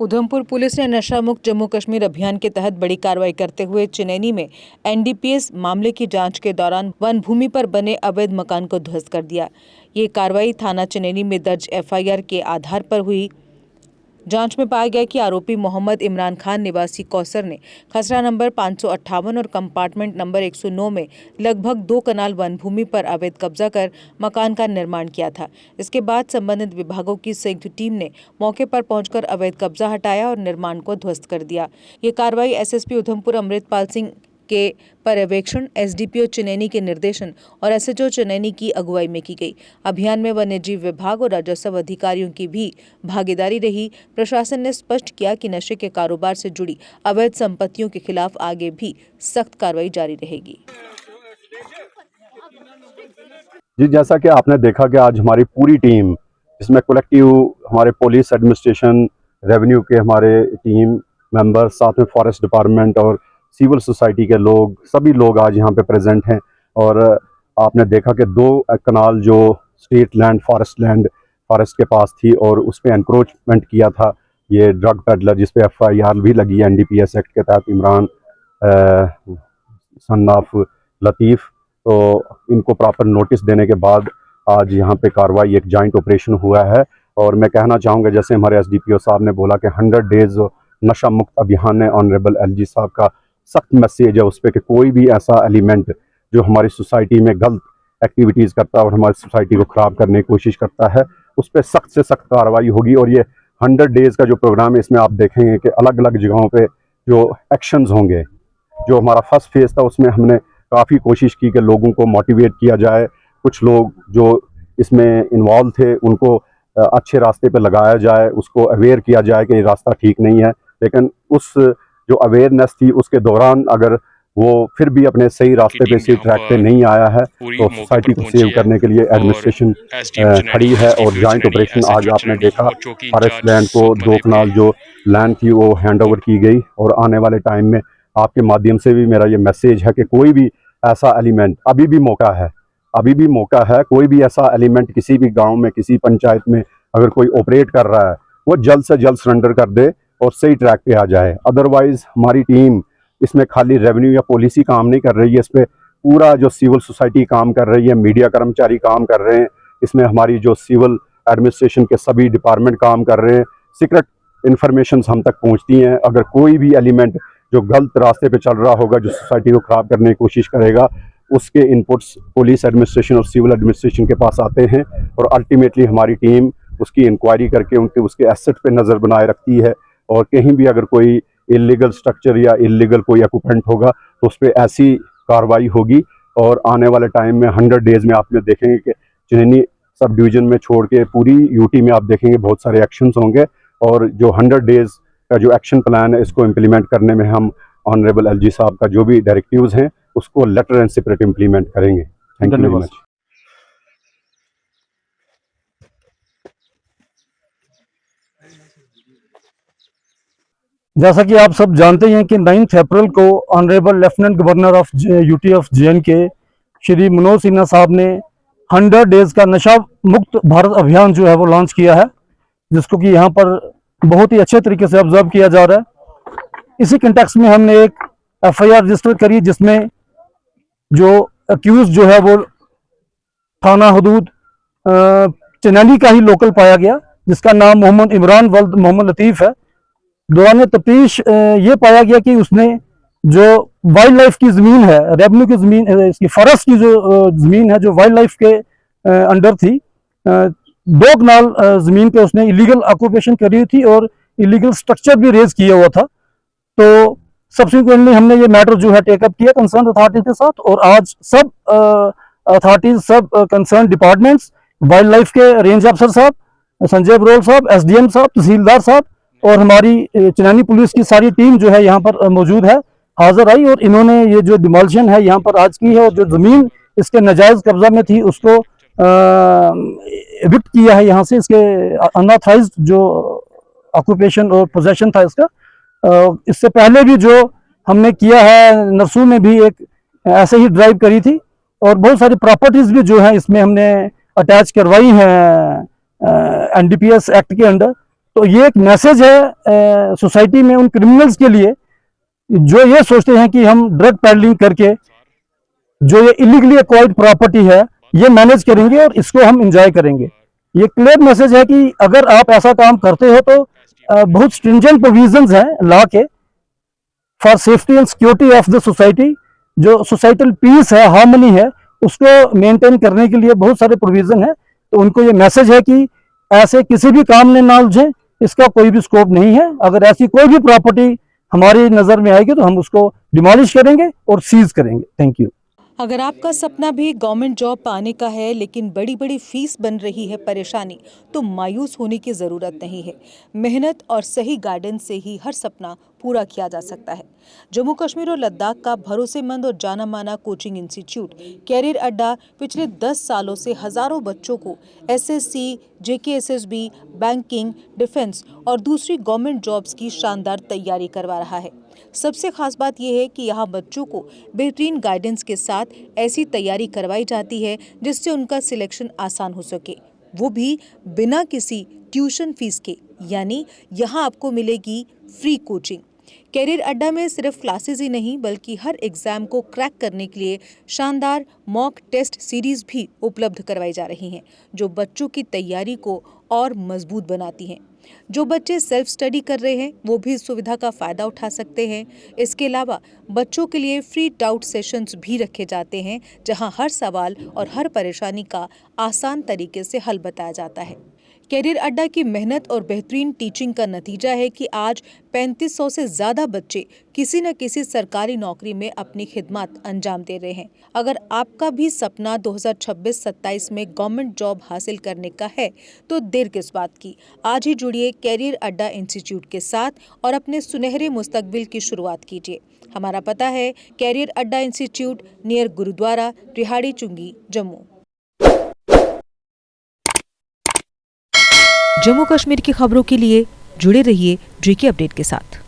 Udhampur police ने नशा मुक्त जम्मू कश्मीर अभियान के तहत बड़ी कार्रवाई करते हुए चनैनी में एनडीपीएस मामले की जांच के दौरान वन भूमि पर बने अवैध मकान को ध्वस्त कर दिया। ये कार्रवाई थाना चनैनी में दर्ज एफआईआर के आधार पर हुई। जांच में पाया गया कि आरोपी मोहम्मद इमरान खान निवासी कौसर ने खसरा नंबर 558 और कंपार्टमेंट नंबर 109 में लगभग 2 कनाल वन भूमि पर अवैध कब्जा कर मकान का निर्माण किया था। इसके बाद संबंधित विभागों की संयुक्त टीम ने मौके पर पहुंचकर अवैध कब्जा हटाया और निर्माण को ध्वस्त कर दिया। ये कार्रवाई एसएसपी उधमपुर अमृतपाल सिंह के पर्यवेक्षण, एसडीपीओ चनैनी के निर्देशन और एसएचओ चनैनी की अगुवाई में की गई। अभियान में वन्यजीव विभाग और राजस्व अधिकारियों की भी भागीदारी रही। प्रशासन ने स्पष्ट किया कि नशे के कारोबार से जुड़ी अवैध संपत्तियों के खिलाफ आगे भी सख्त कार्रवाई जारी रहेगी। जी, जैसा कि आपने देखा कि आज हमारी पूरी टीम, इसमें कलेक्टिव हमारे पुलिस एडमिनिस्ट्रेशन, रेवेन्यू के हमारे टीम मेंबर, साथ में फॉरेस्ट डिपार्टमेंट और सिविल सोसाइटी के लोग, सभी लोग आज यहाँ पे प्रेजेंट हैं। और आपने देखा कि 2 कनाल जो स्टेट लैंड, फॉरेस्ट के पास थी और उस पर एनक्रोचमेंट किया था ये ड्रग पेडलर, जिस पे एफआईआर भी लगी है एनडीपीएस एक्ट के तहत, इमरान सन ऑफ लतीफ़। तो इनको प्रॉपर नोटिस देने के बाद आज यहाँ पे कार्रवाई, एक जॉइंट ऑपरेशन हुआ है। और मैं कहना चाहूँगा, जैसे हमारे एसडीपीओ साहब ने बोला कि 100 डेज नशा मुक्त अभियान है, ऑनरेबल एलजी साहब का सख्त मैसेज है उस पर कि कोई भी ऐसा एलिमेंट जो हमारी सोसाइटी में गलत एक्टिविटीज़ करता है और हमारी सोसाइटी को ख़राब करने की कोशिश करता है, उस पर सख्त से सख्त कार्रवाई होगी। और ये 100 डेज़ का जो प्रोग्राम है, इसमें आप देखेंगे कि अलग अलग जगहों पे जो एक्शंस होंगे। जो हमारा फर्स्ट फेज़ था उसमें हमने काफ़ी कोशिश की कि लोगों को मोटिवेट किया जाए। कुछ लोग जो इसमें इन्वॉल्व थे उनको अच्छे रास्ते पे लगाया जाए, उसको अवेयर किया जाए कि ये रास्ता ठीक नहीं है। लेकिन उस जो अवेयरनेस थी उसके दौरान अगर वो फिर भी अपने सही रास्ते पे, सही ट्रैक पे नहीं आया है, तो सोसाइटी को सेव करने के लिए एडमिनिस्ट्रेशन खड़ी है। और जॉइंट ऑपरेशन आज आपने देखा, फॉरेस्ट लैंड को 2 कनाल जो लैंड थी वो हैंड ओवर की गई। और आने वाले टाइम में आपके माध्यम से भी मेरा ये मैसेज है कि कोई भी ऐसा एलिमेंट, अभी भी मौका है, कोई भी ऐसा एलिमेंट किसी भी गाँव में, किसी पंचायत में अगर कोई ऑपरेट कर रहा है, वो जल्द से जल्द सरेंडर कर दे और सही ट्रैक पे आ जाए। अदरवाइज हमारी टीम इसमें खाली रेवेन्यू या पॉलिसी काम नहीं कर रही है, इस पर पूरा जो सिविल सोसाइटी काम कर रही है, मीडिया कर्मचारी काम कर रहे हैं, इसमें हमारी जो सिविल एडमिनिस्ट्रेशन के सभी डिपार्टमेंट काम कर रहे हैं। सीक्रेट इन्फॉर्मेशन हम तक पहुंचती हैं। अगर कोई भी एलिमेंट जो गलत रास्ते पे चल रहा होगा, जो सोसाइटी को ख़राब करने की कोशिश करेगा, उसके इनपुट्स पुलिस एडमिनिस्ट्रेशन और सिविल एडमिनिस्ट्रेशन के पास आते हैं। और अल्टीमेटली हमारी टीम उसकी इंक्वायरी करके उसके एसेट पे नज़र बनाए रखती है। और कहीं भी अगर कोई इलीगल स्ट्रक्चर या इलीगल कोई ऑक्यूपेंट होगा तो उस पर ऐसी कार्रवाई होगी। और आने वाले टाइम में 100 डेज़ में आप देखेंगे कि चनैनी सब डिवीज़न में छोड़ के पूरी यूटी में आप देखेंगे बहुत सारे एक्शंस होंगे। और जो 100 डेज़ का जो एक्शन प्लान है, इसको इम्प्लीमेंट करने में हम ऑनरेबल एलजी साहब का जो भी डायरेक्टिव्स हैं उसको लेटर एंड सेपरेट इम्प्लीमेंट करेंगे। Thank you very much. जैसा कि आप सब जानते हैं कि 9 अप्रैल को honourable lieutenant governor of UT of जे&के Shri Manoj Sinha साहब ने 100 डेज का नशा मुक्त भारत अभियान जो है वो लॉन्च किया है, जिसको कि यहाँ पर बहुत ही अच्छे तरीके से ऑब्जर्व किया जा रहा है। इसी कंटेक्स्ट में हमने एक एफआईआर रजिस्टर करी, जिसमें जो अक्यूज जो है वो थाना हदूद चनैनी का ही लोकल पाया गया, जिसका नाम मोहम्मद इमरान वल्द मोहम्मद लतीफ़ है। दौरान तफ्तीश ये पाया गया कि उसने जो वाइल्ड लाइफ की ज़मीन है, रेवेन्यू की ज़मीन, इसकी फॉरेस्ट की जो ज़मीन है जो वाइल्ड लाइफ के अंडर थी, 2 कनाल ज़मीन पे उसने इलीगल ऑक्यूपेशन करी थी और इलीगल स्ट्रक्चर भी रेज किया हुआ था। तो सब्सिक्वेंटली हमने ये मैटर जो है टेकअप किया कंसर्न अथॉरिटी के साथ। और आज सब अथॉरिटीज, सब कंसर्न डिपार्टमेंट्स, वाइल्ड लाइफ के रेंज अफसर साहब, संजय बरोल साहब, एसडीएम साहब, तहसीलदार साहब और हमारी चनैनी पुलिस की सारी टीम जो है यहाँ पर मौजूद है, हाजिर आई। और इन्होंने ये जो डिमोलिशन है यहाँ पर आज की है, और जो ज़मीन इसके नाजायज़ कब्जा में थी उसको एविक्ट किया है यहाँ से, इसके अनऑथराइज्ड जो ऑक्यूपेशन और पोजेशन था इसका। इससे पहले भी जो हमने किया है, नरसू में भी एक ऐसे ही ड्राइव करी थी और बहुत सारी प्रॉपर्टीज़ भी जो है इसमें हमने अटैच करवाई हैं NDPS एक्ट के अंडर। तो ये एक मैसेज है सोसाइटी में उन क्रिमिनल्स के लिए जो ये सोचते हैं कि हम ड्रग पैडलिंग करके जो ये इलीगली एक्वायर्ड प्रॉपर्टी है ये मैनेज करेंगे और इसको हम एंजॉय करेंगे। ये क्लियर मैसेज है कि अगर आप ऐसा काम करते हो तो बहुत स्ट्रिंजेंट प्रोविजंस हैं लॉ के for safety and security of the society. जो सोसाइटल पीस है, हार्मनी है, उसको मेंटेन करने के लिए बहुत सारे प्रोविजन है। तो उनको ये मैसेज है कि ऐसे किसी भी काम में ना उलझें, इसका कोई भी स्कोप नहीं है। अगर ऐसी कोई भी प्रॉपर्टी हमारी नज़र में आएगी तो हम उसको डिमोलिश करेंगे और सीज करेंगे। Thank you. अगर आपका सपना भी गवर्नमेंट जॉब पाने का है लेकिन बड़ी बड़ी फीस बन रही है परेशानी, तो मायूस होने की ज़रूरत नहीं है। मेहनत और सही गाइडेंस से ही हर सपना पूरा किया जा सकता है। जम्मू कश्मीर और लद्दाख का भरोसेमंद और जाना माना कोचिंग इंस्टीट्यूट कैरियर अड्डा पिछले 10 सालों से हज़ारों बच्चों को SSC, JKSSB, बैंकिंग, डिफेंस और दूसरी गवर्नमेंट जॉब्स की शानदार तैयारी करवा रहा है। सबसे खास बात यह है कि यहाँ बच्चों को बेहतरीन गाइडेंस के साथ ऐसी तैयारी करवाई जाती है जिससे उनका सिलेक्शन आसान हो सके, वो भी बिना किसी ट्यूशन फीस के। यानी यहाँ आपको मिलेगी फ्री कोचिंग। कैरियर अड्डा में सिर्फ क्लासेस ही नहीं बल्कि हर एग्जाम को क्रैक करने के लिए शानदार मॉक टेस्ट सीरीज भी उपलब्ध करवाई जा रही हैं, जो बच्चों की तैयारी को और मजबूत बनाती हैं। जो बच्चे सेल्फ स्टडी कर रहे हैं वो भी इस सुविधा का फ़ायदा उठा सकते हैं। इसके अलावा बच्चों के लिए फ्री डाउट सेशंस भी रखे जाते हैं, जहां हर सवाल और हर परेशानी का आसान तरीके से हल बताया जाता है। कैरियर अड्डा की मेहनत और बेहतरीन टीचिंग का नतीजा है कि आज 3500 से ज़्यादा बच्चे किसी न किसी सरकारी नौकरी में अपनी खिदमत अंजाम दे रहे हैं। अगर आपका भी सपना 2026-27 में गवर्नमेंट जॉब हासिल करने का है तो देर किस बात की। आज ही जुड़िए कैरियर अड्डा इंस्टीट्यूट के साथ और अपने सुनहरे मुस्तकबिल की शुरुआत कीजिए। हमारा पता है कैरियर अड्डा इंस्टीट्यूट, नियर गुरुद्वारा, रिहाड़ी चुंगी, जम्मू। जम्मू कश्मीर की खबरों के लिए जुड़े रहिए JK अपडेट के साथ।